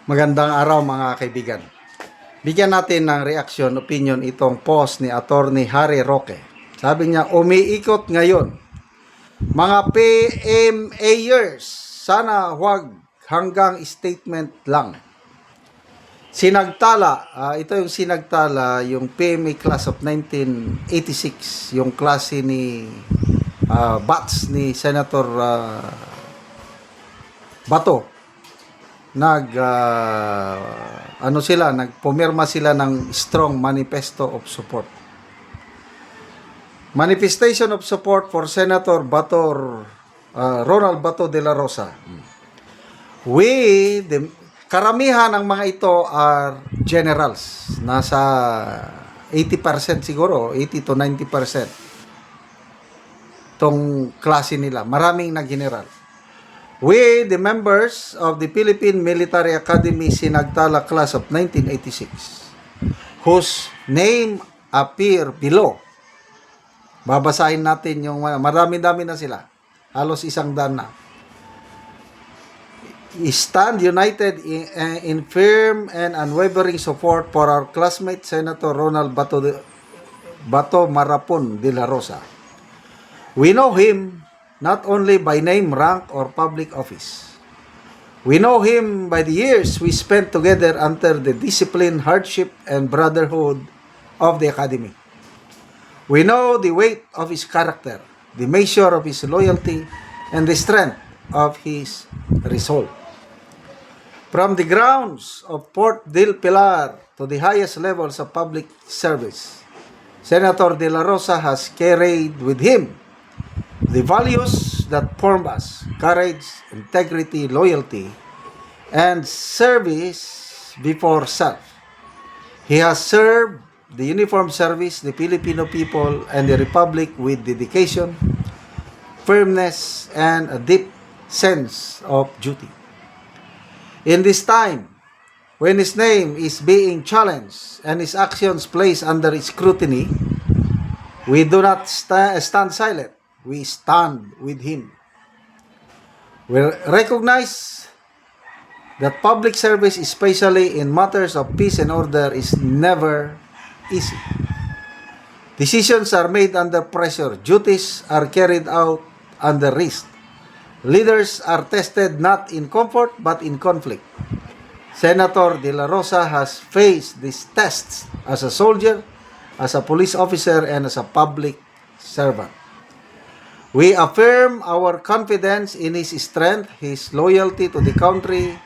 Magandang araw mga kaibigan. Bigyan natin ng reaction, opinion itong post ni Attorney Harry Roque. Sabi niya, umiikot ngayon. Mga PMAers, sana huwag hanggang statement lang. Sinagtala, ito yung sinagtala, yung PMA class of 1986, yung klase ni batch ni Senator Bato. Nagpumirma sila ng strong manifesto of support. Manifestation of support for Senator Ronald Bato de la Rosa. Karamihan ng mga ito are generals. Nasa 80% siguro, 80 to 90%. Tong klase nila. Maraming na general. We, the members of the Philippine Military Academy Sinagtala class of 1986, whose name appear below. Babasahin natin yung marami-dami na sila. Halos 100 na. Stand united in firm and unwavering support for our classmate Senator Ronald Bato Marapon de la Rosa. We know him not only by name, rank, or public office. We know him by the years we spent together under the discipline, hardship, and brotherhood of the Academy. We know the weight of his character, the measure of his loyalty, and the strength of his resolve. From the grounds of Fort del Pilar to the highest levels of public service, Senator De La Rosa has carried with him the values that form us: courage, integrity, loyalty, and service before self. He has served the uniformed service, the Filipino people, and the Republic with dedication, firmness, and a deep sense of duty. In this time, when his name is being challenged and his actions placed under scrutiny, we do not stand silent. We stand with him. We recognize that public service, especially in matters of peace and order, is never easy. Decisions are made under pressure. Duties are carried out under risk. Leaders are tested not in comfort but in conflict. Senator De La Rosa has faced these tests as a soldier, as a police officer, and as a public servant. We affirm our confidence in his strength, his loyalty to the country,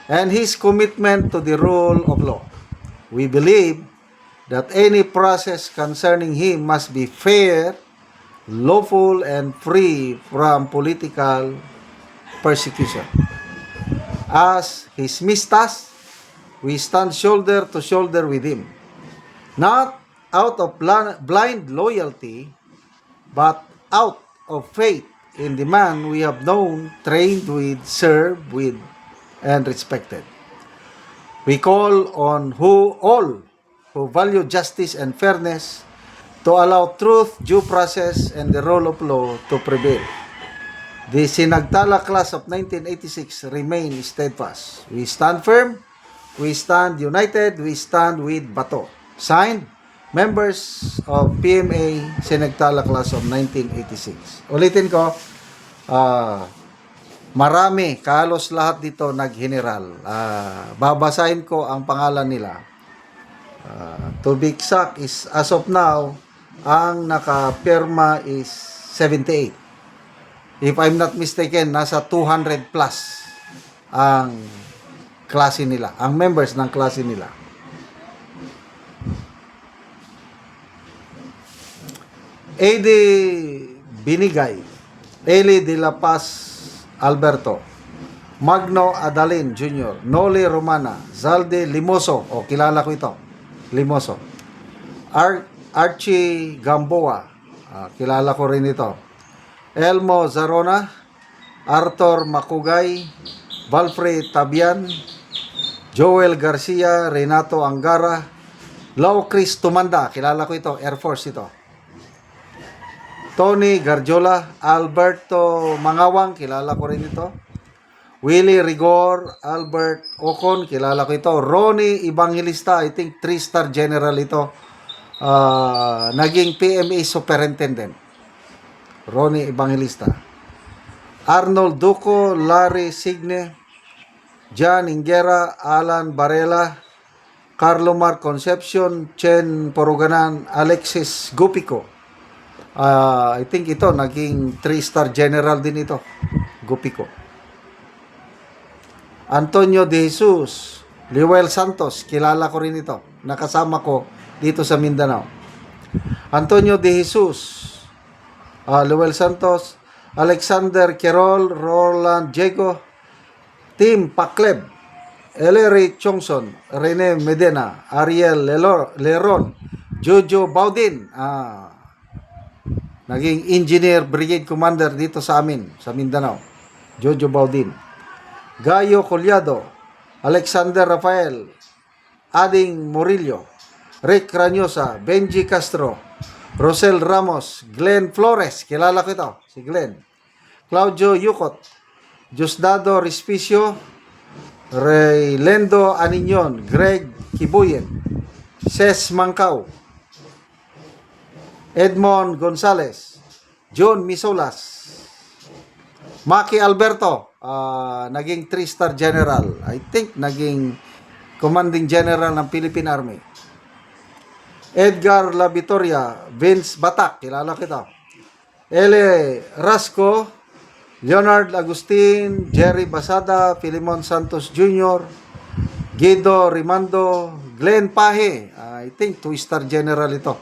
and his commitment to the rule of law. We believe that any process concerning him must be fair, lawful, and free from political persecution. As his mistas, we stand shoulder to shoulder with him, not out of blind loyalty, but out of faith in the man we have known, trained with, served with, and respected. We call on all who value justice and fairness to allow truth, due process, and the rule of law to prevail. The Sinagtala class of 1986 remain steadfast. We stand firm, we stand united, we stand with Bato. Signed, members of PMA Sinagtala class of 1986. Ulitin ko, marami, kalos lahat dito nag-general. Babasahin ko ang pangalan nila. To be exact is, as of now, ang nakapirma is 78. If I'm not mistaken, nasa 200 plus ang klase nila, ang members ng klase nila. A.D. Binigay, Eli de la Paz Alberto, Magno Adalin Jr., Noli Romana, Zalde Limoso, kilala ko ito, Limoso, Archie Gamboa, kilala ko rin ito, Elmo Zarona, Arthur Makugay, Valfred Tabian, Joel Garcia, Renato Angara, Lau Chris Tumanda, kilala ko ito, Air Force ito, Tony Garjola, Alberto Mangawang, kilala ko rin ito, Willie Rigor, Albert Ocon, kilala ko ito. Ronnie Evangelista, I think 3-star general ito. Naging PMA superintendent. Ronnie Evangelista. Arnold Duco, Larry Signe, John Ingera, Alan Varela, Carlo Mar Concepcion, Chen Poruganan, Alexis Gupico. I think ito, naging 3-star general din ito. Gupico. Antonio De Jesus, Lewel Santos, kilala ko rin ito. Nakasama ko dito sa Mindanao. Antonio De Jesus, Lewel Santos, Alexander Querol, Roland Diego, Tim Pakleb, Ellery Chongson, Rene Medina, Ariel Leron, Jojo Baudin, naging Engineer Brigade Commander dito sa amin, sa Mindanao. Jojo Baudin. Gayo Collado, Alexander Rafael, Ading Murillo, Rick Ranyosa, Benji Castro, Rosel Ramos, Glenn Flores, kilala ko ito, si Glenn, Claudio Yucot, Diosdado Respicio, Raylendo Aniñon, Greg Kibuyen, Ses Mancao, Edmond Gonzales, John Misolas, Maki Alberto, naging 3-star general. I think naging commanding general ng Philippine Army. Edgar La Vitoria, Vince Batak, kilala kita. Ele Rasco, Leonard Agustin, Jerry Basada, Filimon Santos Jr., Guido Rimando, Glenn Pahe, I think 2-star general ito.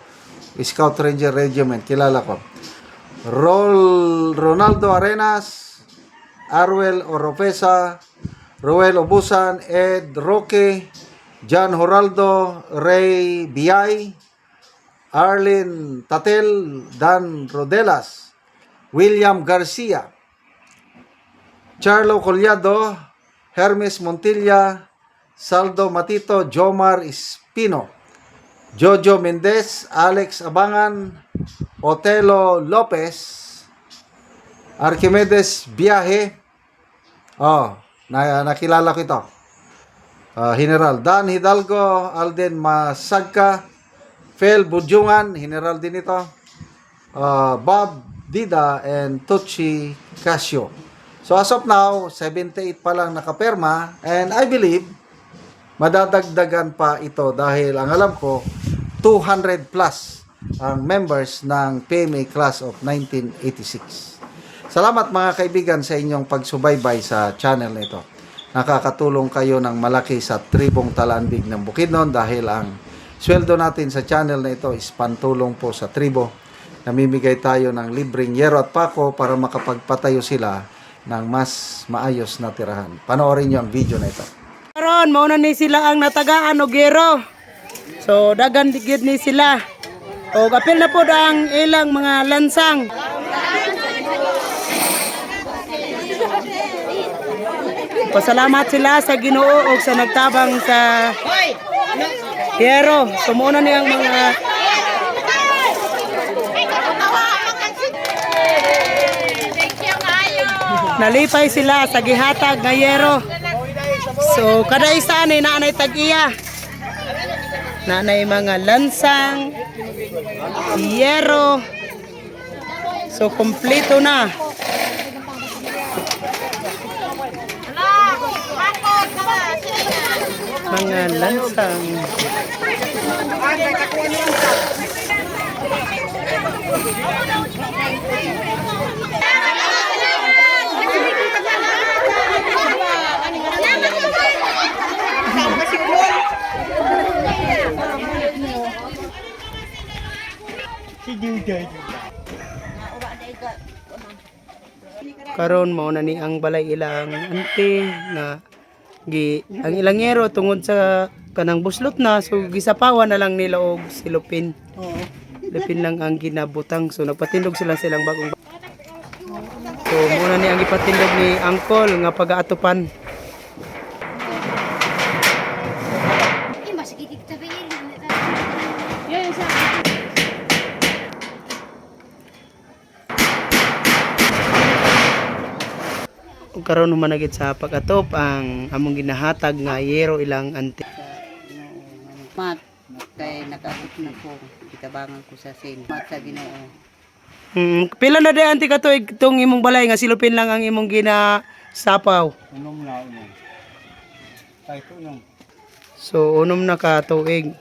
Scout Ranger Regiment, kilala ko. Ronaldo Arenas, Arwel Oropesa, Roel Obusan, Ed Roque, John Horaldo, Ray Biay, Arlene Tatel, Dan Rodelas, William Garcia, Charlo Collado, Hermes Montilla, Saldo Matito, Jomar Espino, Jojo Mendez, Alex Abangan, Otelo Lopez, Archimedes Biahe, nakilala ko ito. General Dan Hidalgo, Alden Masagka, Fel Budyungan, General din ito. Bob Dida and Tucci Casio. So as of now, 78 pa lang nakaperma, and I believe madadagdagan pa ito dahil ang alam ko 200 plus ang members ng PMA class of 1986. Salamat mga kaibigan sa inyong pagsubaybay sa channel nito. Nakakatulong kayo ng malaki sa tribong Talandig ng Bukidnon dahil ang sweldo natin sa channel na ito is pantulong po sa tribo. Namimigay tayo ng libreng yero at pako para makapagpatayo sila ng mas maayos na tirahan. Panoorin nyo ang video na ito. Karon mauna ni sila ang natagaan og yero. So dagan digid ni sila. O kapil na po ang ilang mga lansang. Pasalamat sila sa Ginoo ug sa nagtabang sa yero. Sumuna niyang mga nalipay sila sa gihatag nga yero. So kada isa ni naanay tag-iya. Naanay mga lansang, yero. So kompleto na. Mga lansang. Karon mao na ni ang balay ilang ante nga ang ilang yero tungod sa kanang buslot na, so gisapawan na lang nila og silupin. Silupin lang ang ginabutang, so nagpatindog silang bagong. So muna ni ang ipatindog ni Angkol nga pag-aatupan. karon humanagit sa pag-atop ang among ginahatag nga yero ilang ante. Mat, kay nakaabot na ko, itabangan ko sa sin. Mat sa Ginoo. Pila na day ante ka tuig tong imong balay nga silupin lang ang imong ginasapaw. Unom na unom. Kahit unom. So unom na ka tuig.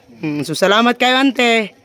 So salamat kayo ante.